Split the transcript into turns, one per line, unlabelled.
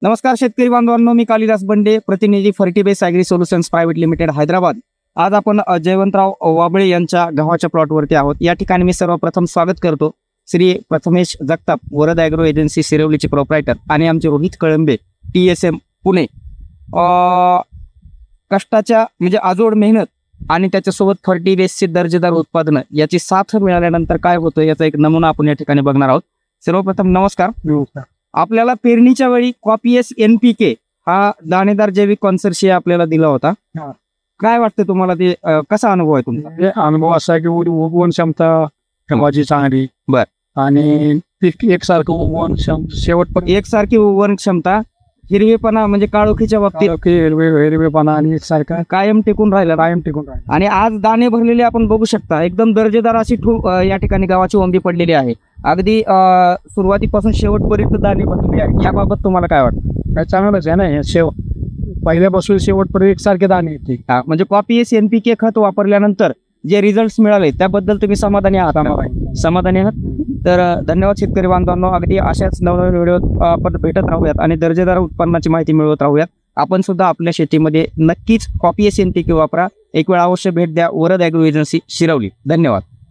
नमस्कार शेतकरी बांधवांनो, मी कालिदास बंडे, प्रतिनिधी Fertibase agri solutions private limited Hyderabad. आज आपण जयवंतराव वाबळे यांच्या गव्हाच्या प्लॉटवरती आहोत. या ठिकाणी मी सर्वप्रथम स्वागत करतो श्री प्रथमेश जगताप, वरद ॲग्रो एजन्सी शिरवलीचे प्रोप्रायटर, आणि आमचे रोहित कळंबे, TSM पुणे. कष्टाच्या म्हणजे आजोड मेहनत आणि त्याच्यासोबत फर्टिबेसचे दर्जेदार उत्पादनं याची साथ मिळाल्यानंतर काय होतं याचा एक नमुना आपण या ठिकाणी बघणार आहोत. सर्वप्रथम नमस्कार. आपल्याला पेरणीच्या वेळी कॉपीएस NPK हा दाणेदार जैविक कॉन्सर्शिया आपल्याला दिला होता. काय वाटतं तुम्हाला, ते कसा अनुभव आहे तुमचा?
अनुभव असा आहे की उगवण क्षमता गव्हाची चांगली.
बर.
आणि पीक एकसारखं उगवण शेवटपर्यंत
एकसारखी उगवण क्षमता, हिरवेपणा म्हणजे काळोखीच्या बाबतीत
हिरवेपणा आणि एकसारखा
कायम टिकून राहिला.
कायम टिकून राहिला.
आणि आज दाणे भरलेले आपण बघू शकता, एकदम दर्जेदार अशी या ठिकाणी गव्हाची ओंबी पडलेली आहे. अगदी सुरुवातीपासून शेवटपर्यंत दाणे भरलेले आहे. याबाबत तुम्हाला काय वाटतं?
काय चांगलंच आहे ना. पहिल्यापासून शेवटपर्यंत एकसारखे दाणे येते.
म्हणजे कॉपीएस NPK खत वापरल्यानंतर जे रिझल्ट मिळाले त्याबद्दल तुम्ही समाधानी आहात? समाधानी आहात. तर धन्यवाद शेतकरी बांधवांनो. अगदी अशाच नवनवीन व्हिडिओ आपण भेटत राहूयात आणि दर्जेदार उत्पन्नाची माहिती मिळवत राहूयात. आपण सुद्धा आपल्या शेतीमध्ये नक्कीच कॉपीएस NPK वापरा. एक वेळ अवश्य भेट द्या. Varad agro agency Shirwali. धन्यवाद.